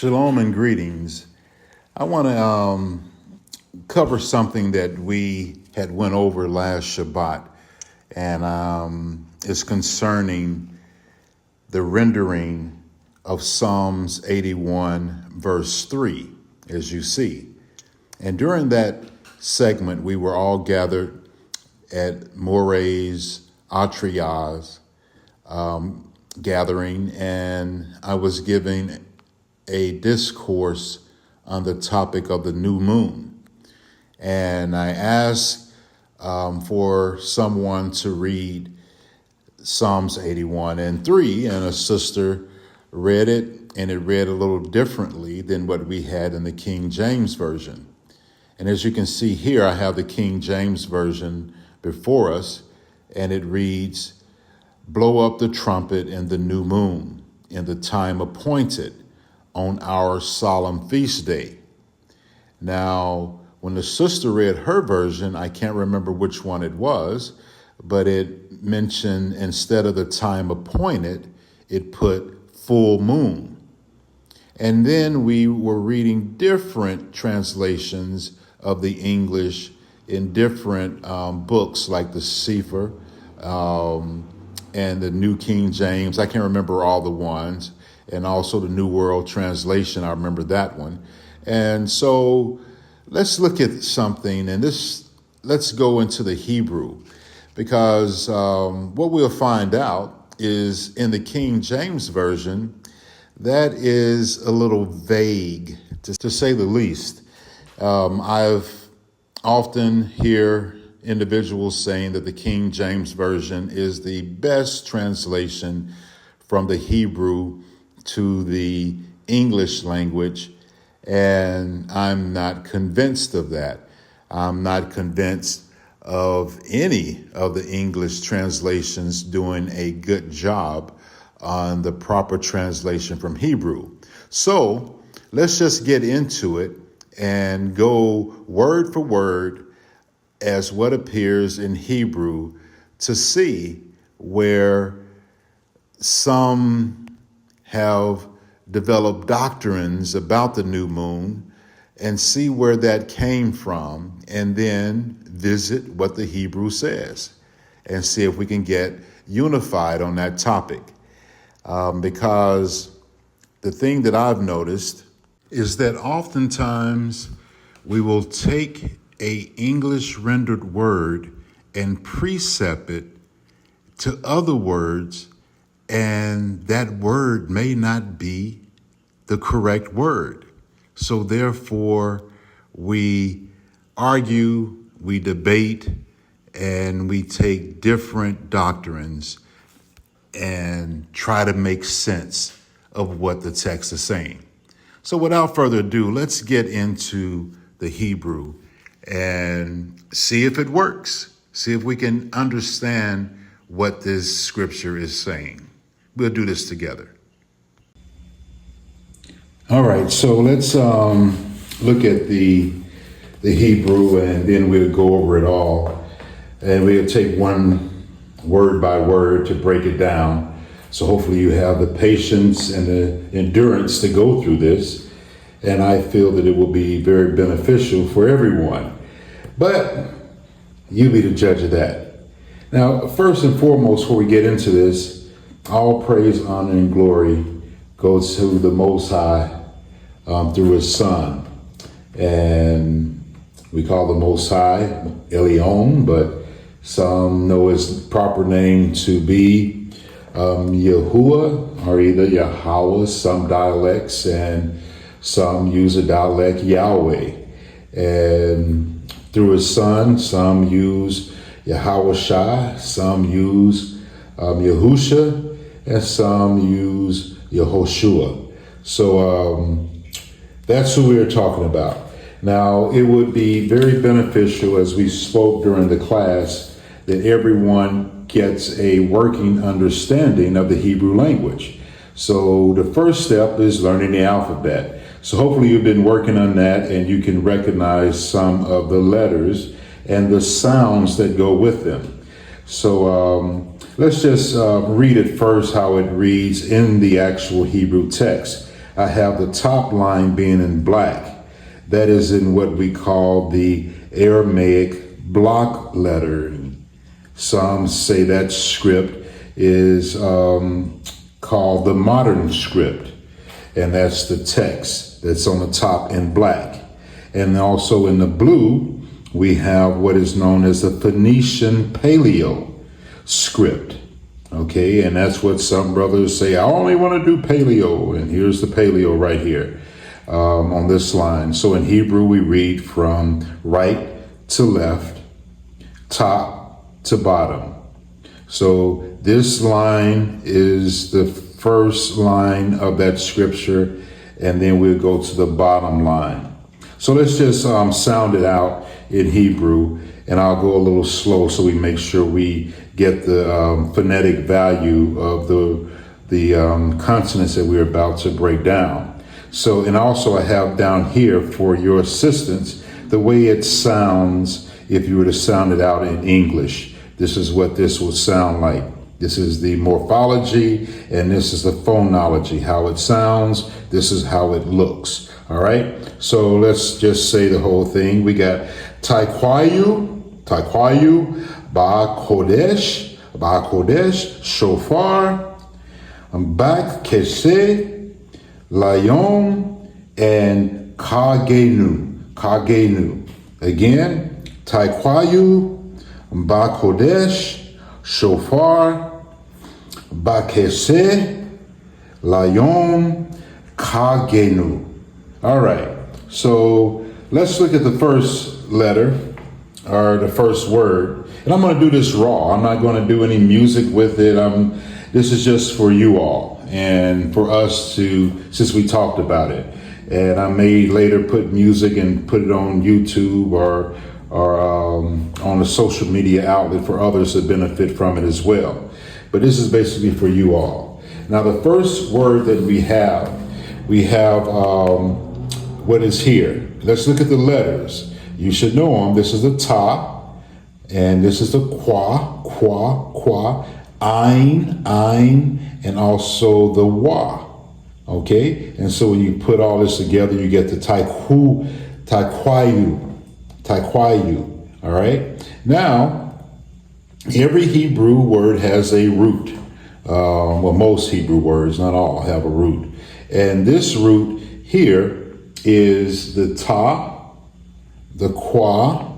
Shalom and greetings. I want to cover something that we had went over last Shabbat, and it's concerning the rendering of Psalms 81, verse 3, as you see. And during that segment, we were all gathered at Moray's Atriaz gathering, and I was giving a discourse on the topic of the new moon. And I asked for someone to read Psalms 81 and 3, and a sister read it, and it read a little differently than what we had in the King James Version. And as you can see here, I have the King James Version before us, and it reads, "Blow up the trumpet in the new moon, in the time appointed, on our solemn feast day." Now, when the sister read her version, I can't remember which one it was, but it mentioned instead of the time appointed, it put full moon. And then we were reading different translations of the English in different books like the Sefer and the New King James. I can't remember all the ones. And also the New World Translation, I remember that one. And so let's look at something, and let's go into the Hebrew, because what we'll find out is in the King James Version, that is a little vague, to say the least. I've often hear individuals saying that the King James Version is the best translation from the Hebrew to the English language, and I'm not convinced of that. I'm not convinced of any of the English translations doing a good job on the proper translation from Hebrew. So let's just get into it and go word for word as what appears in Hebrew to see where some have developed doctrines about the new moon and see where that came from, and then visit what the Hebrew says and see if we can get unified on that topic. Because the thing that I've noticed is that oftentimes we will take a English rendered word and precept it to other words, and that word may not be the correct word. So therefore, we argue, we debate, and we take different doctrines and try to make sense of what the text is saying. So without further ado, let's get into the Hebrew and see if it works. See if we can understand what this scripture is saying. We'll do this together. All right, so let's look at the Hebrew, and then we'll go over it all. And we'll take one word by word to break it down. So hopefully you have the patience and the endurance to go through this. And I feel that it will be very beneficial for everyone. But you be the judge of that. Now, first and foremost, before we get into this, all praise, honor, and glory goes to the Most High through his Son. And we call the Most High Elyon, but some know his proper name to be Yahuwah, or either Yahweh, some dialects, and some use a dialect Yahweh. And through his Son, some use Yahweh Shai, some use Yahusha, and some use Yehoshua. So that's who we're talking about. Now, it would be very beneficial, as we spoke during the class, that everyone gets a working understanding of the Hebrew language. So the first step is learning the alphabet. So hopefully you've been working on that, and you can recognize some of the letters and the sounds that go with them. So let's just read it first, how it reads in the actual Hebrew text. I have the top line being in black. That is in what we call the Aramaic block lettering. Some say that script is called the modern script, and that's the text that's on the top in black. And also in the blue, we have what is known as the Phoenician Paleo script. Okay, and that's what some brothers say, I only want to do paleo, and here's the paleo right here on this line. So in Hebrew, we read from right to left, top to bottom. So this line is the first line of that scripture, and then we'll go to the bottom line. So let's just sound it out in Hebrew, and I'll go a little slow so we make sure we get the phonetic value of the consonants that we're about to break down. So, and also I have down here for your assistance, the way it sounds if you were to sound it out in English. This is what this will sound like. This is the morphology, and this is the phonology, how it sounds. This is how it looks. All right. So let's just say the whole thing. We got Taikwayu, Ba Kodesh, Shofar, Bak Kese, Layom, and Kagenu. Again, Taikwayu, Ba Kodesh, Shofar, Bakese, Layom, Kagenu. All right, so let's look at the first letter, or the first word. And I'm going to do this raw. I'm not going to do any music with it. This is just for you all and for us to, since we talked about it. And I may later put music and put it on YouTube or on a social media outlet for others to benefit from it as well. But this is basically for you all. Now, the first word that we have what is here. Let's look at the letters. You should know them. This is the ta, and this is the kwa, ein, and also the wa. Okay? And so when you put all this together, you get the taikwayu. All right? Now, every Hebrew word has a root. Well, most Hebrew words, not all, have a root. And this root here is the ta, the kwa,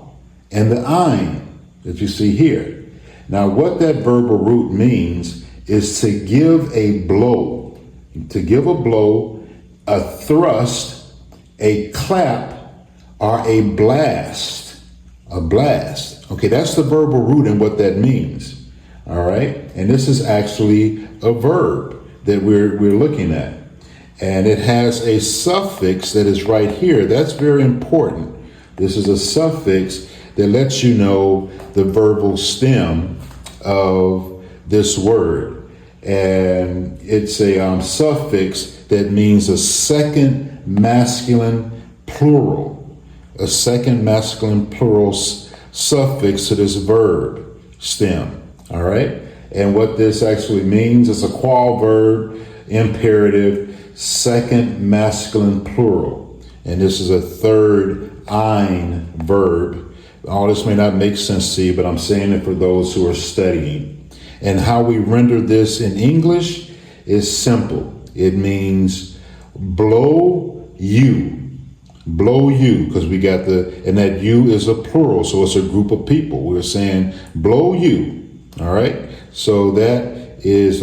and the ein that you see here. Now, what that verbal root means is to give a blow, a thrust, a clap, or a blast. Okay, that's the verbal root and what that means. All right, and this is actually a verb that we're looking at. And it has a suffix that is right here. That's very important. This is a suffix that lets you know the verbal stem of this word. And it's a suffix that means a second masculine plural. A second masculine plural suffix to this verb stem. All right? And what this actually means is a qual verb, imperative, second masculine plural. And this is a third ein verb. All this may not make sense to you, but I'm saying it for those who are studying. And how we render this in English is simple. It means blow you, because we got and that you is a plural, so it's a group of people. We're saying blow you. All right. So that is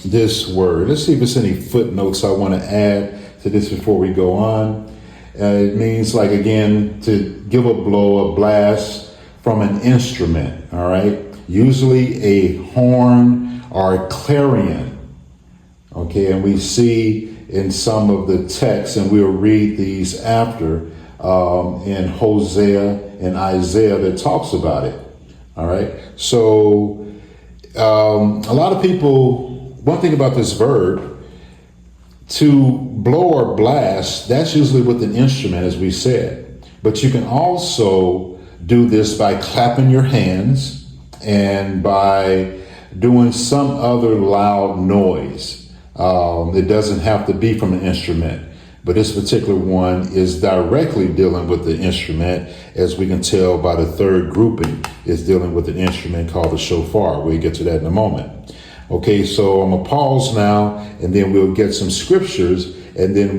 this word. Let's see if there's any footnotes I want to add to this before we go on. It means, like, again, to give a blow, a blast from an instrument. All right. Usually a horn or a clarion. Okay. And we see in some of the texts, and we'll read these after in Hosea and Isaiah that talks about it. All right. So a lot of people, one thing about this verb, to blow or blast, that's usually with an instrument, as we said. But you can also do this by clapping your hands and by doing some other loud noise. It doesn't have to be from an instrument, but this particular one is directly dealing with the instrument, as we can tell by the third grouping is dealing with an instrument called the shofar. We'll get to that in a moment. Okay, so I'm gonna pause now, and then we'll get some scriptures, and then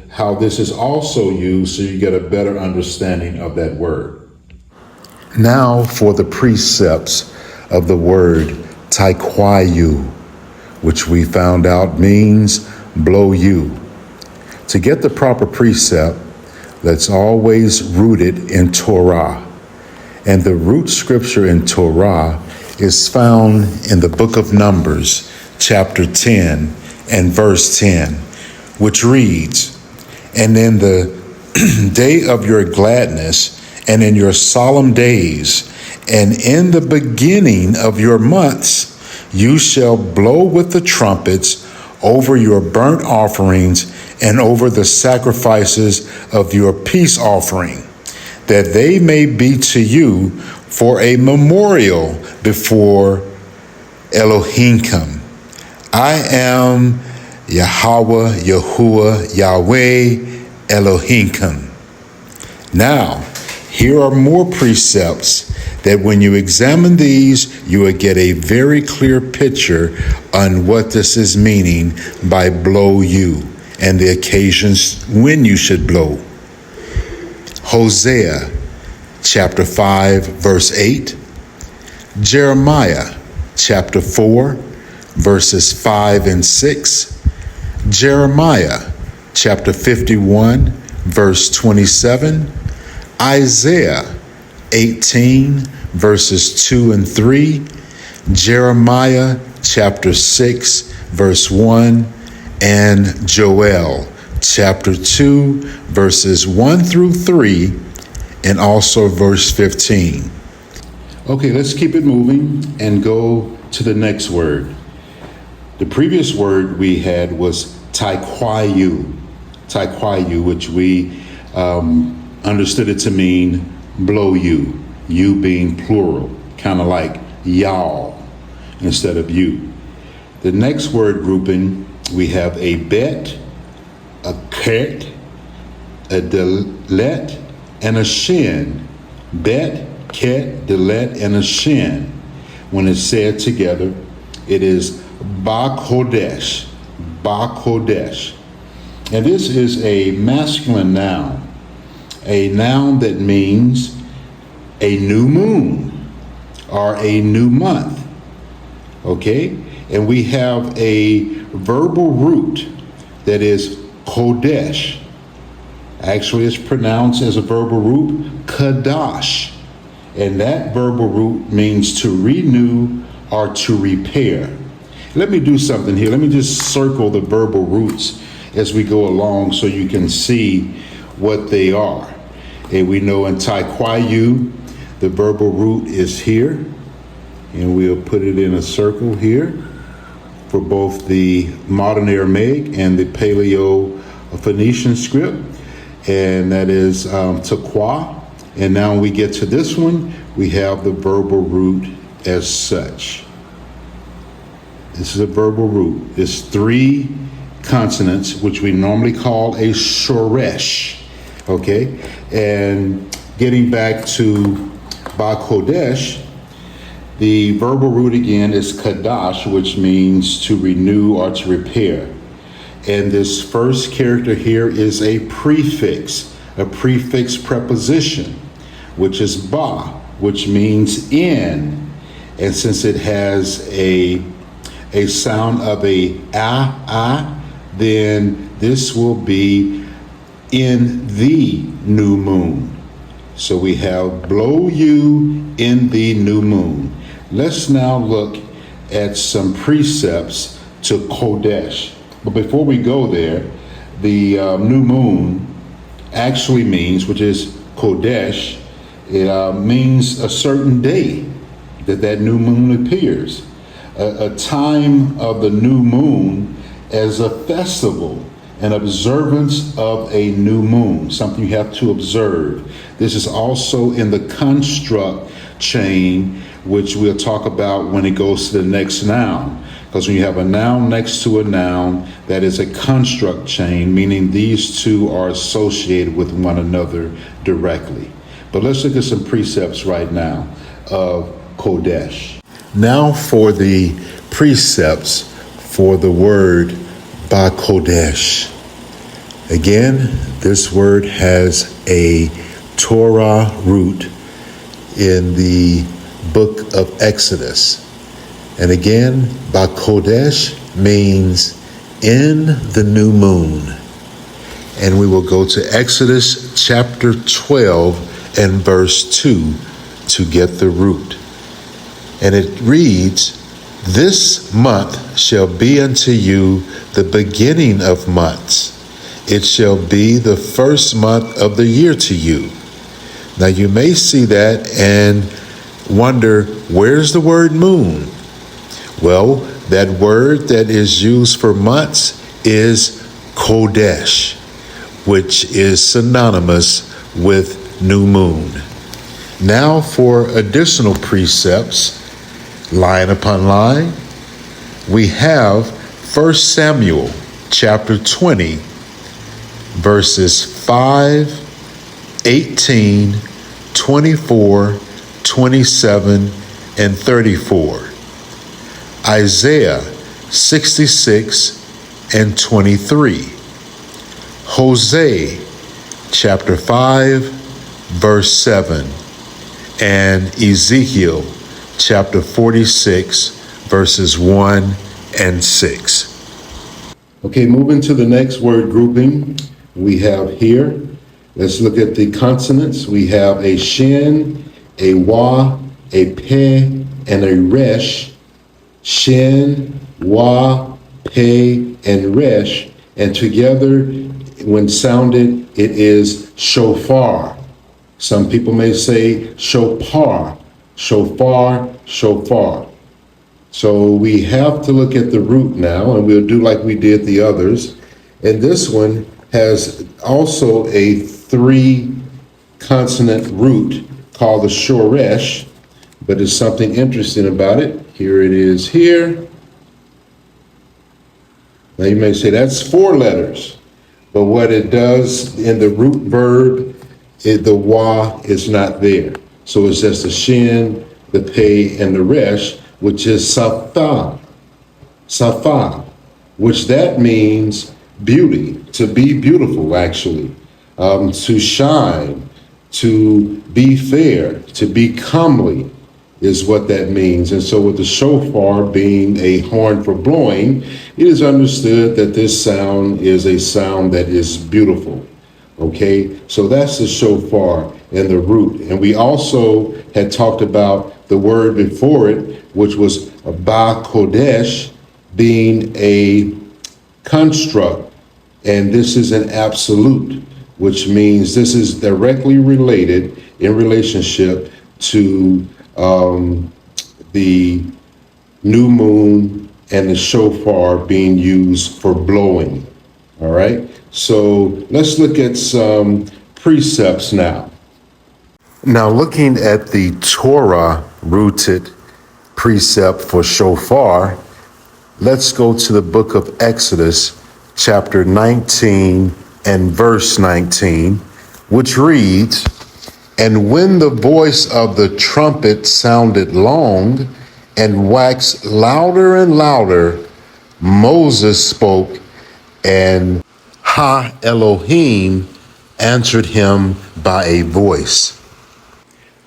how this is also used so you get a better understanding of that word. Now for the precepts of the word taikwayu, which we found out means blow you. To get the proper precept, that's always rooted in Torah. And the root scripture in Torah is found in the book of Numbers, chapter 10 and verse 10, which reads, "And in the day of your gladness, and in your solemn days, and in the beginning of your months, you shall blow with the trumpets over your burnt offerings and over the sacrifices of your peace offering, that they may be to you for a memorial before Elohimkim. I am Yahweh, Yahuwah, Yahweh, Elohimkim." Now, here are more precepts that when you examine these, you will get a very clear picture on what this is meaning by blow you and the occasions when you should blow. Hosea chapter 5, verse 8. Jeremiah chapter 4, verses 5 and 6. Jeremiah chapter 51, verse 27. Isaiah 18, verses 2 and 3, Jeremiah chapter 6, verse 1, and Joel chapter 2, verses 1 through 3, and also verse 15. Okay, let's keep it moving and go to the next word. The previous word we had was taikwayu, which we understood it to mean blow you, you being plural, kind of like y'all instead of you. The next word grouping, we have a bet, a ket, a delet, and a shin. Bet, ket, delet, and a shin. When it's said together, it is Bakodesh. And this is a masculine noun. A noun that means a new moon or a new month, okay? And we have a verbal root that is kodesh. Actually, it's pronounced as a verbal root, kadash. And that verbal root means to renew or to repair. Let me do something here. Let me just circle the verbal roots as we go along so you can see what they are. And we know in taikwayu, the verbal root is here, and we'll put it in a circle here for both the modern Aramaic and the Paleo-Phoenician script, and that is taqwa. And now when we get to this one, we have the verbal root as such. This is a verbal root. It's 3 consonants, which we normally call a shoresh. Okay, and getting back to Bakodesh, the verbal root again is kadash, which means to renew or to repair. And this first character here is a prefix preposition, which is ba, which means in. And since it has a sound of a then this will be in the new moon. So we have blow you in the new moon. Let's now look at some precepts to Kodesh. But before we go there, the new moon actually means, which is Kodesh, it means a certain day that new moon appears. A time of the new moon as a festival, an observance of a new moon, something you have to observe. This is also in the construct chain, which we'll talk about when it goes to the next noun. Because when you have a noun next to a noun, that is a construct chain, meaning these two are associated with one another directly. But let's look at some precepts right now of Kodesh. Now for the precepts for the word Kodesh. Again, this word has a Torah root in the book of Exodus. And again, Kodesh means in the new moon. And we will go to Exodus chapter 12 and verse 2 to get the root. And it reads, "This month shall be unto you the beginning of months. It shall be the first month of the year to you." Now you may see that and wonder, where's the word moon? Well, that word that is used for months is Kodesh, which is synonymous with new moon. Now for additional precepts, line upon line, we have 1 Samuel chapter 20, verses 5, 18, 24, 27, and 34. Isaiah 66 and 23. Hosea chapter 5, verse 7. And Ezekiel chapter 46, verses 1 and 6. Okay, moving to the next word grouping we have here. Let's look at the consonants. We have a shin, a wa, a pe, and a resh. Shin, wa, pe, and resh. And together, when sounded, it is shofar. Some people may say shofar, shofar, shofar. So we have to look at the root now, and we'll do like we did the others. And this one has also a 3-consonant root called the shoresh, but there's something interesting about it. Here it is here. Now you may say that's 4 letters, but what it does in the root verb, the wa is not there. So it's just the shin, the pe, and the resh, which is safa, safa, which that means beauty, to be beautiful actually, to shine, to be fair, to be comely is what that means. And so with the shofar being a horn for blowing, it is understood that this sound is a sound that is beautiful. Okay, so that's the shofar and the root. And we also had talked about the word before it, which was ba kodesh, being a construct, and this is an absolute, which means this is directly related in relationship to the new moon and the shofar being used for blowing. All right, so let's look at some precepts now. Now, looking at the Torah-rooted precept for shofar, let's go to the book of Exodus, chapter 19 and verse 19, which reads, "And when the voice of the trumpet sounded long and waxed louder and louder, Moses spoke, and Ha Elohim answered him by a voice."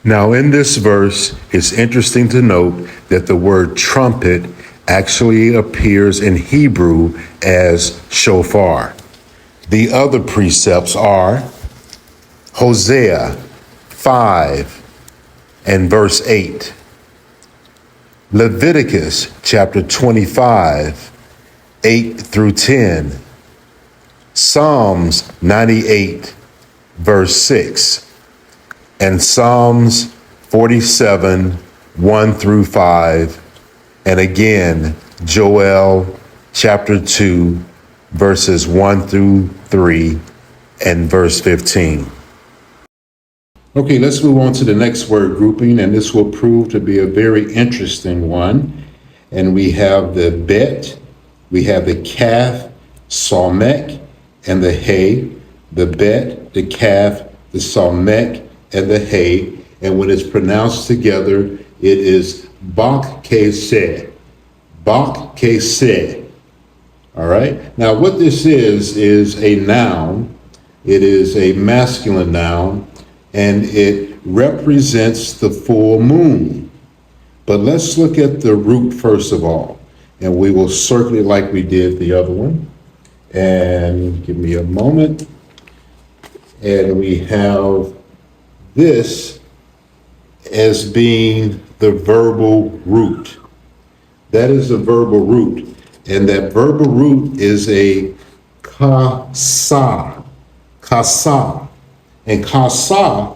Now, in this verse, it's interesting to note that the word trumpet actually appears in Hebrew as shofar. The other precepts are Hosea 5 and verse 8, Leviticus chapter 25, 8 through 10, Psalms 98, verse 6, and Psalms 47, 1 through 5, and again, Joel chapter 2, verses 1 through 3, and verse 15. Okay, let's move on to the next word grouping, and this will prove to be a very interesting one. And we have the bet, we have the calf, salmek, and the hay. The bet, the calf, the salmek, and the hay. And when it's pronounced together, it is bak keseh. Bak keseh. All right. Now, what this is a noun. It is a masculine noun, and it represents the full moon. But let's look at the root first of all, and we will circle it like we did the other one. And give me a moment. And we have this as being the verbal root. That is the verbal root. And that verbal root is a kasa. Kasa. And kasa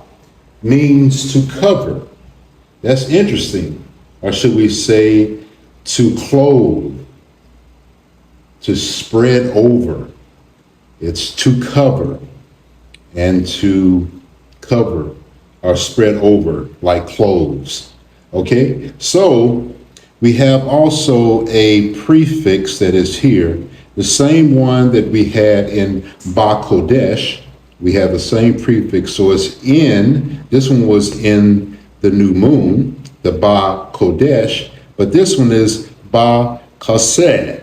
means to cover. That's interesting. Or should we say to clothe, to spread over. It's to cover and to cover or spread over like clothes. Okay, so we have also a prefix that is here, the same one that we had in Ba Kodesh. We have the same prefix, so it's in, this one was in the new moon, the Ba Kodesh, but this one is Ba Kaseh.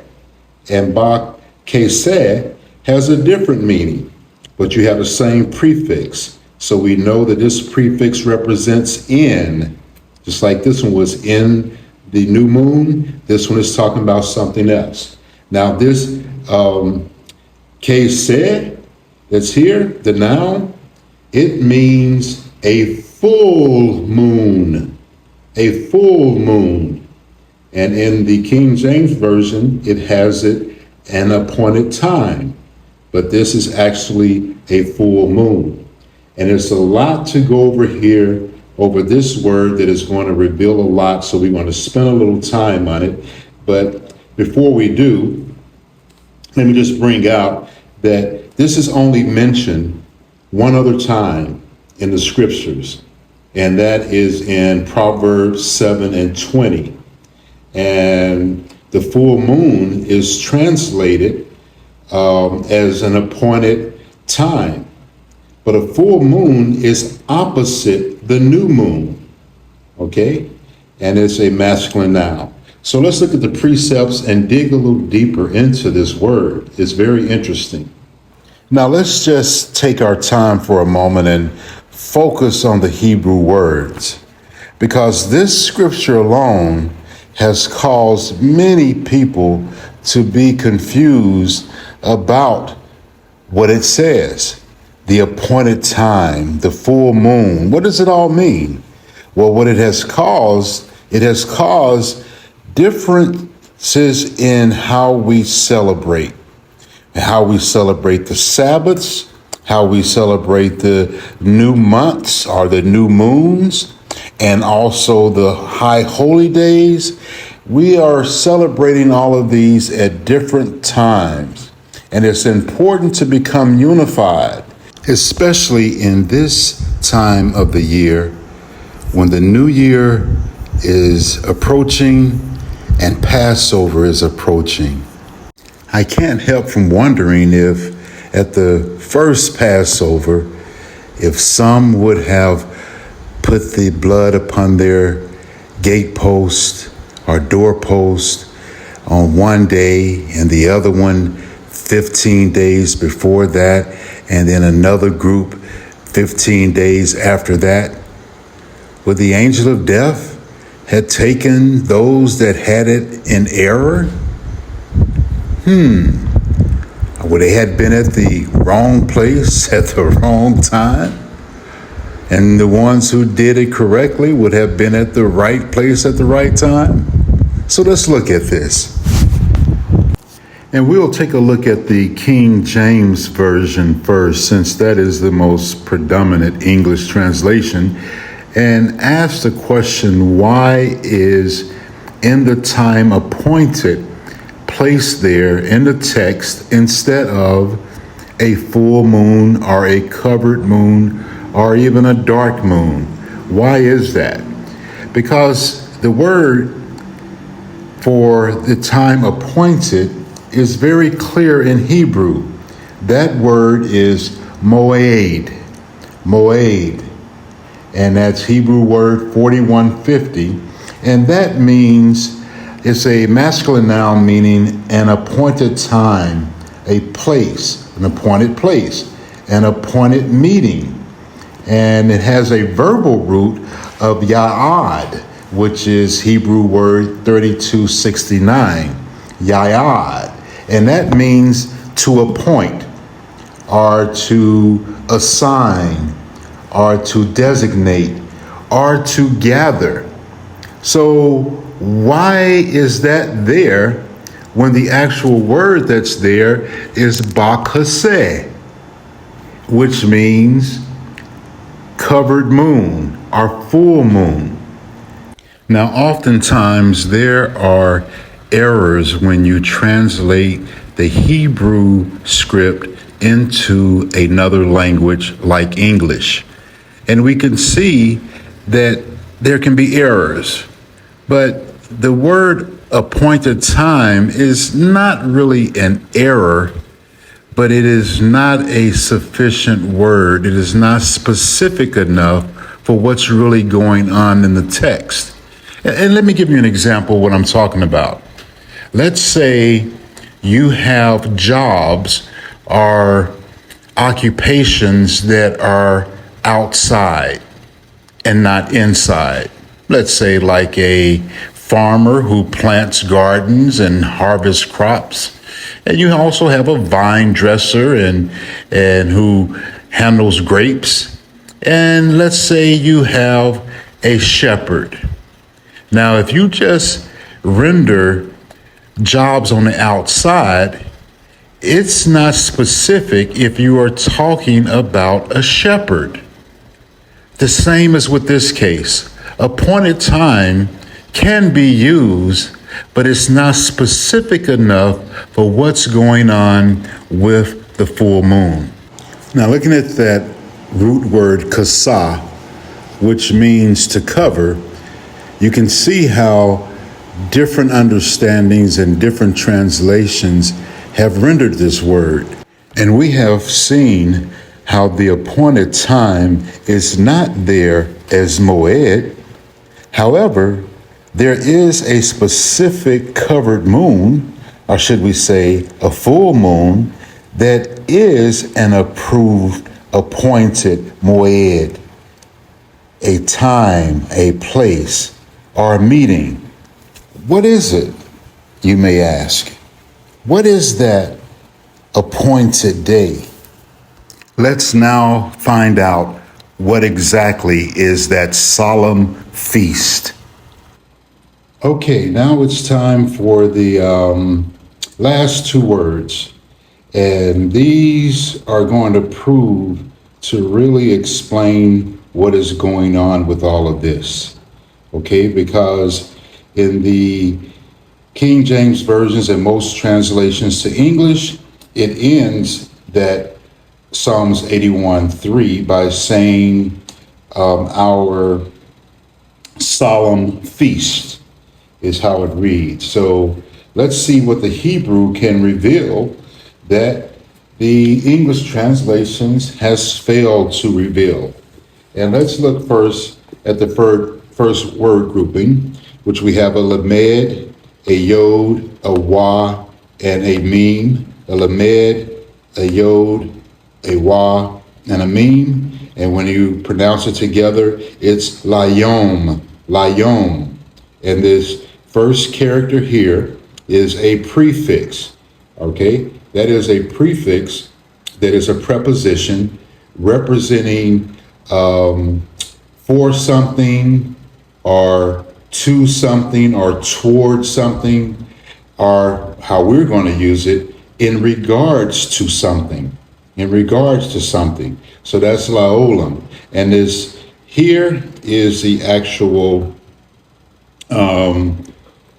And Ba Keseh has a different meaning, but you have the same prefix. So we know that this prefix represents in, just like this one was in the new moon, this one is talking about something else. Now this Keseh that's here, the noun, it means a full moon, a full moon. And in the King James Version, it has it an appointed time. But this is actually a full moon. And there's a lot to go over here, over this word that is going to reveal a lot. So we're going to spend a little time on it. But before we do, let me just bring out that this is only mentioned one other time in the scriptures. And that is in Proverbs 7:20. And the full moon is translated as an appointed time. But a full moon is opposite the new moon, okay? And it's a masculine noun. So let's look at the precepts and dig a little deeper into this word. It's very interesting. Now let's just take our time for a moment and focus on the Hebrew words, because this scripture alone has caused many people to be confused about what it says. The appointed time, the full moon. What does it all mean? Well, what it has caused differences in how we celebrate. How we celebrate the Sabbaths, how we celebrate the new months or the new moons, and also the high holy days. We are celebrating all of these at different times. And it's important to become unified, especially in this time of the year when the new year is approaching and Passover is approaching. I can't help from wondering if at the first Passover, if some would have put the blood upon their gatepost or doorpost on one day and the other one 15 days before that, and then another group 15 days after that. Would the angel of death had taken those that had it in error? Would they had been at the wrong place at the wrong time? And the ones who did it correctly would have been at the right place at the right time? So let's look at this. And we'll take a look at the King James Version first, since that is the most predominant English translation, and ask the question, why is in the time appointed placed there in the text instead of a full moon or a covered moon or even a dark moon? Why is that? Because the word for the time appointed is very clear in Hebrew. That word is moed, moed, and that's Hebrew word 4150, and that means it's a masculine noun meaning an appointed time, a place, an appointed place, an appointed meeting. And it has a verbal root of ya'ad, which is Hebrew word 3269, ya'ad. And that means to appoint, or to assign, or to designate, or to gather. So why is that there when the actual word that's there is bakaseh, which means covered moon or full moon? Now, oftentimes there are errors when you translate the Hebrew script into another language like English. And we can see that there can be errors. But the word appointed time is not really an error, but it is not a sufficient word. It is not specific enough for what's really going on in the text. And let me give you an example of what I'm talking about. Let's say you have jobs or occupations that are outside and not inside. Let's say like a farmer who plants gardens and harvests crops. And you also have a vine dresser and who handles grapes. And let's say you have a shepherd. Now, if you just render jobs on the outside, it's not specific if you are talking about a shepherd. The same as with this case. Appointed time can be used, but it's not specific enough for what's going on with the full moon. Now, looking at that root word kasa, which means to cover, you can see how different understandings and different translations have rendered this word. And we have seen how the appointed time is not there as moed. However, there is a specific covered moon, or should we say a full moon, that is an approved appointed moed, a time, a place, or a meeting. What is it, you may ask? What is that appointed day? Let's now find out what exactly is that solemn feast. Okay, now it's time for the last two words. And these are going to prove to really explain what is going on with all of this. Okay, because in the King James versions and most translations to English, it ends that Psalms 81:3 by saying our solemn feast is how it reads. So let's see what the Hebrew can reveal that the English translations has failed to reveal. And let's look first at the first word grouping, which we have a lamed, a yod, a wa, and a meme. A lamed, a yod, a wa, and a meme. And when you pronounce it together, it's layom, layom. And this first character here is a prefix, okay? That is a prefix that is a preposition representing for something or to something or towards something, or how we're going to use it, in regards to something, in regards to something. So that's laolam. And this here is the actual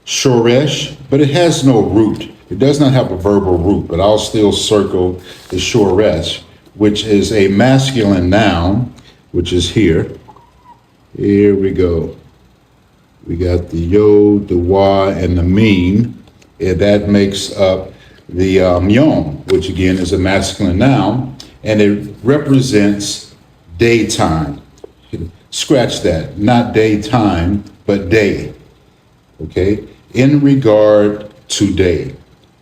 shoresh, but it has no root. It does not have a verbal root, but I'll still circle the shoresh, which is a masculine noun, which is here. Here we go. We got the yod, the wa, and the meme, and that makes up the yom, which again is a masculine noun, and it represents daytime. Scratch that, not daytime, but day. Okay, in regard to day.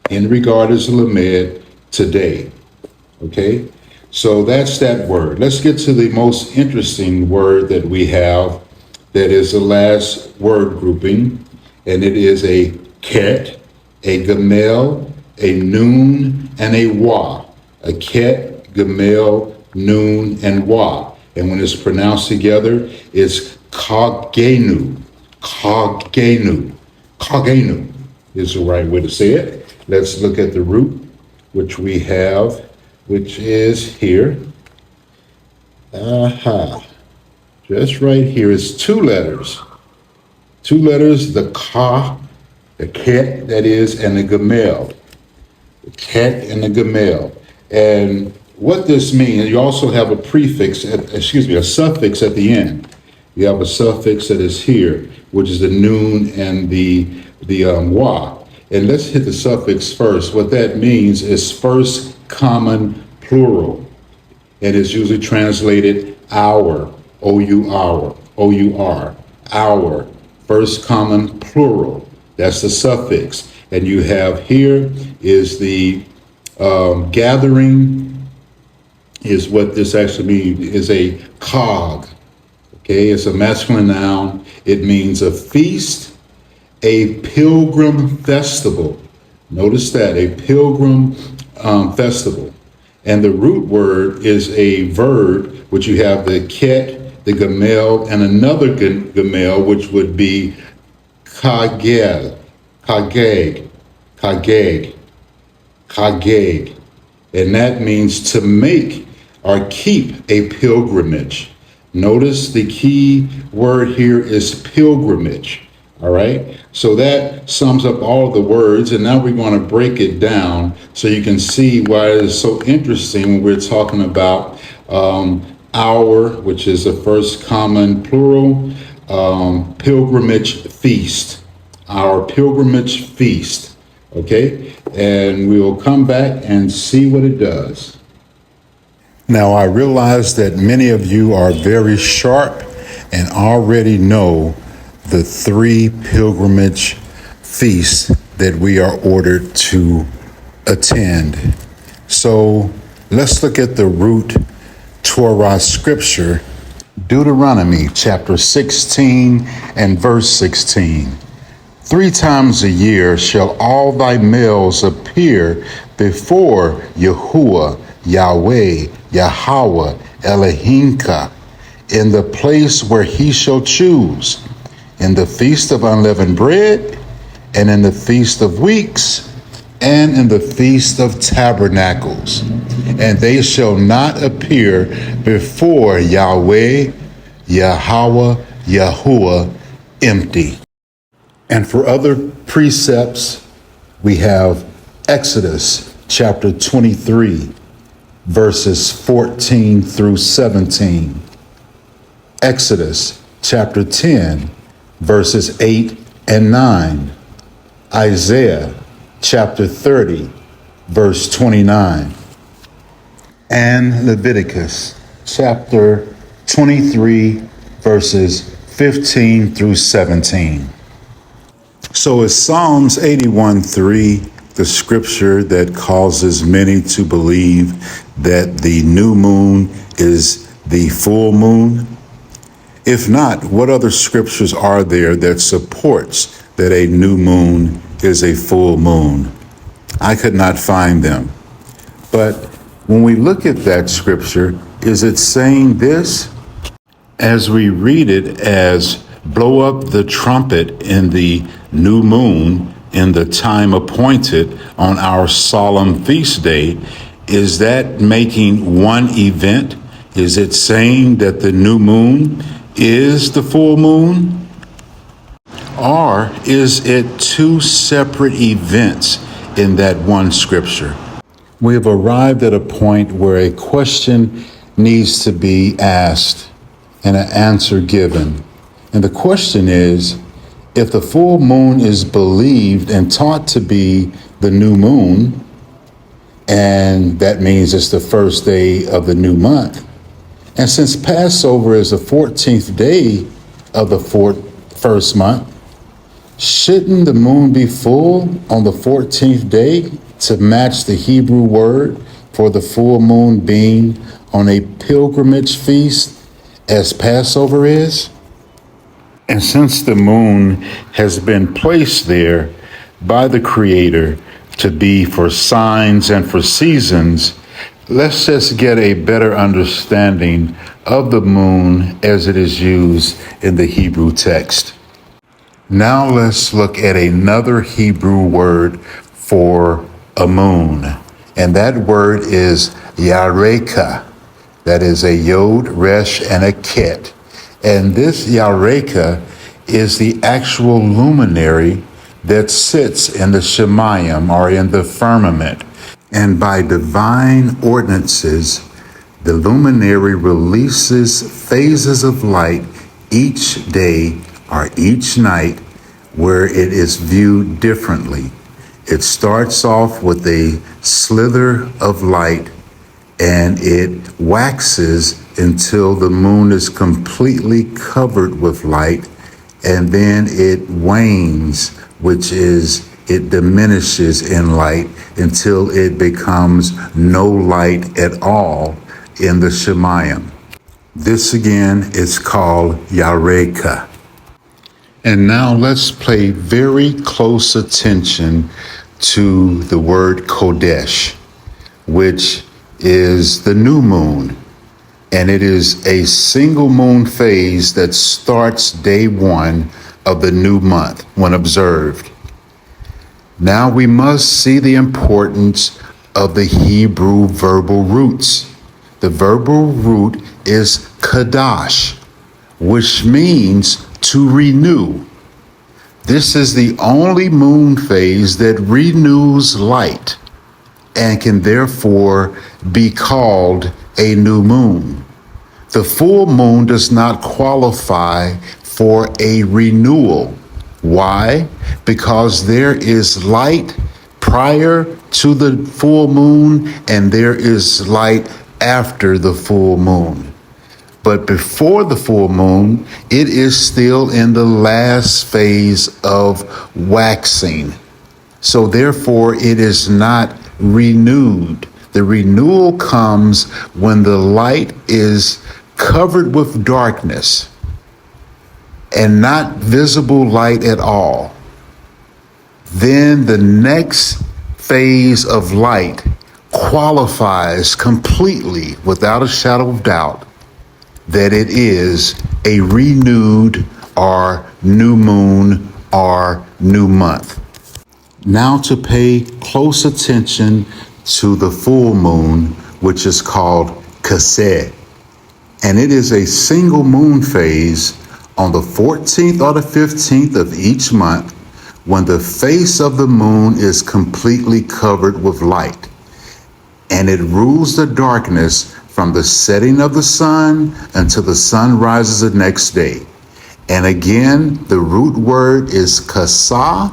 In regard is lamed, today. Okay, so that's that word. Let's get to the most interesting word that we have, that is the last word grouping, and it is a ket, a gamel, a noon, and a wa. A ket, gamel, noon, and wa. And when it's pronounced together, it's kagenu. Kagenu. Kagenu is the right way to say it. Let's look at the root, which we have, which is here. Aha. Just right here is two letters. Two letters, the ka, the ket, that is, and the gamel. The ket and the gamel. And what this means, you also have a prefix, a suffix at the end. You have a suffix that is here, which is the noon and the wa. And let's hit the suffix first. What that means is first common plural. And it's usually translated hour, O-U-R, O-U-R, hour, first common plural. That's the suffix. And you have here is the gathering, is what this actually means, is a cog. Okay, it's a masculine noun. It means a feast, a pilgrim festival. Notice that, a pilgrim festival. And the root word is a verb, which you have the ket, the gamel, and another gamel, which would be kagel, kageg, kageg, kageg. And that means to make or keep a pilgrimage. Notice the key word here is pilgrimage. All right, so that sums up all of the words, and now we're going to break it down so you can see why it is so interesting when we're talking about our, which is the first common plural, pilgrimage feast, our pilgrimage feast. Okay, and we will come back and see what it does. Now, I realize that many of you are very sharp and already know the 3 pilgrimage feasts that we are ordered to attend. So let's look at the root Torah scripture, Deuteronomy chapter 16 and verse 16. 3 times a year shall all thy males appear before Yahuwah, Yahweh, Yahweh, Elohimka, in the place where he shall choose, in the feast of unleavened bread, and in the feast of weeks, and in the feast of tabernacles. And they shall not appear before Yahweh, Yahweh, Yahuwah empty. And for other precepts, we have Exodus chapter 23, verses 14 through 17. Exodus chapter 10, verses 8 and 9. Isaiah chapter 30, verse 29. And Leviticus chapter 23, verses 15 through 17. So is Psalms 81:3 the scripture that causes many to believe that the new moon is the full moon? If not, what other scriptures are there that supports that a new moon is a full moon? I could not find them. But when we look at that scripture, is it saying this? As we read it as blow up the trumpet in the new moon in the time appointed on our solemn feast day, is that making one event? Is it saying that the new moon is the full moon? Or is it 2 separate events in that one scripture? We have arrived at a point where a question needs to be asked and an answer given. And the question is If the full moon is believed and taught to be the new moon, and that means it's the first day of the new month, and since Passover is the 14th day of the first month, shouldn't the moon be full on the 14th day to match the Hebrew word for the full moon being on a pilgrimage feast as Passover is? And since the moon has been placed there by the Creator to be for signs and for seasons, let's just get a better understanding of the moon as it is used in the Hebrew text. Now let's look at another Hebrew word for a moon, and that word is yareka. That is a yod, resh, and a ket. And this yareka is the actual luminary that sits in the shemayim, or in the firmament. And by divine ordinances, the luminary releases phases of light each day or each night where it is viewed differently. It starts off with a slither of light, and it waxes until the moon is completely covered with light, and then it wanes, which is it diminishes in light until it becomes no light at all in the shemayim. This again is called yareka. And now let's pay very close attention to the word Kodesh, which is the new moon. And it is a single moon phase that starts day one of the new month when observed. Now we must see the importance of the Hebrew verbal roots. The verbal root is kadash, which means to renew. This is the only moon phase that renews light and can therefore be called a new moon. The full moon does not qualify for a renewal. Why? Because there is light prior to the full moon and there is light after the full moon. But before the full moon, it is still in the last phase of waxing. So therefore, it is not renewed. The renewal comes when the light is covered with darkness and not visible light at all. Then the next phase of light qualifies completely, without a shadow of doubt, that it is a renewed or new moon or new month. Now to pay close attention to the full moon, which is called Crescent. And it is a single moon phase on the 14th or the 15th of each month when the face of the moon is completely covered with light. And it rules the darkness from the setting of the sun until the sun rises the next day. And again, the root word is kasa,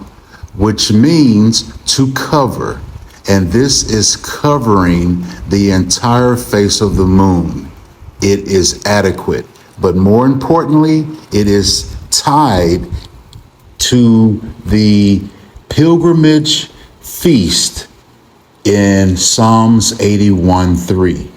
which means to cover. And this is covering the entire face of the moon. It is adequate, but more importantly, it is tied to the pilgrimage feast in Psalms 81:3.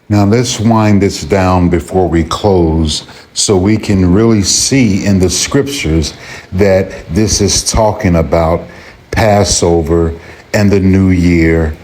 Now let's wind this down before we close so we can really see in the scriptures that this is talking about Passover and the New Year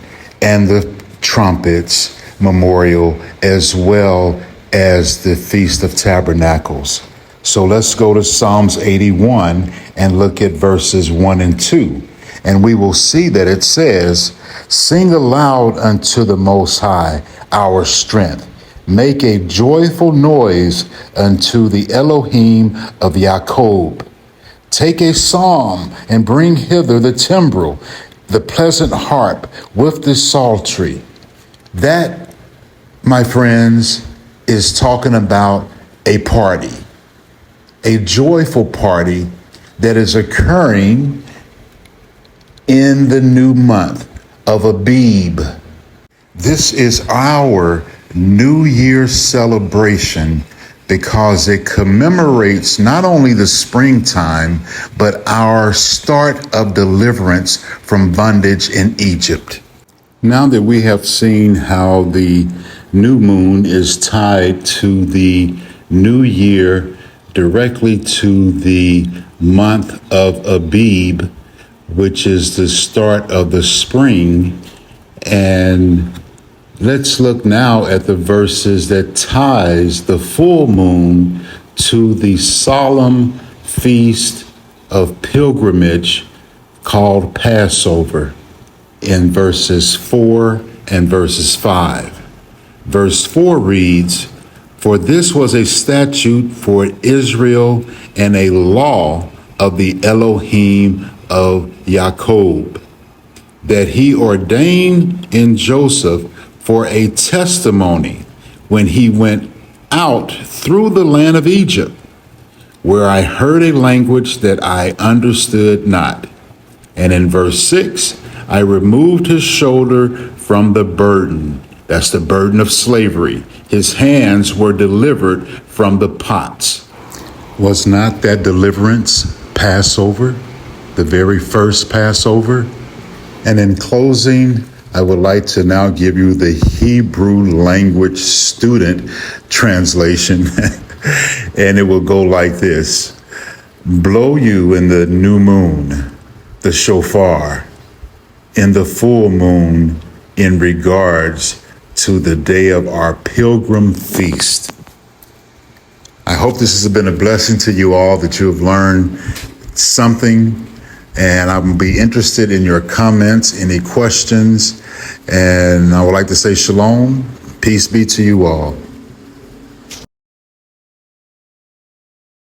and the trumpets memorial, as well as the Feast of Tabernacles. So let's go to Psalms 81 and look at verses 1 and 2. And we will see that it says, "Sing aloud unto the Most High, our strength. Make a joyful noise unto the Elohim of Jacob. Take a psalm and bring hither the timbrel, the pleasant harp with the psaltery." That, my friends, is talking about a party, a joyful party that is occurring in the new month of Abib. This is our New Year celebration because it commemorates not only the springtime, but our start of deliverance from bondage in Egypt. Now that we have seen how the new moon is tied to the new year, directly to the month of Abib, which is the start of the spring, and let's look now at the verses that ties the full moon to the solemn feast of pilgrimage called Passover in verses 4 and verses 5. Verse 4 reads, "For this was a statute for Israel and a law of the Elohim of Jacob, that he ordained in Joseph for a testimony when he went out through the land of Egypt, where I heard a language that I understood not." And in verse 6, "I removed his shoulder from the burden." That's the burden of slavery. "His hands were delivered from the pots." Was not that deliverance Passover, the very first Passover? And in closing, I would like to now give you the Hebrew language student translation, and it will go like this. "Blow you in the new moon, the shofar, in the full moon in regards to the day of our pilgrim feast." I hope this has been a blessing to you all, that you have learned something. And I will be interested in your comments, any questions. And I would like to say shalom, peace be to you all.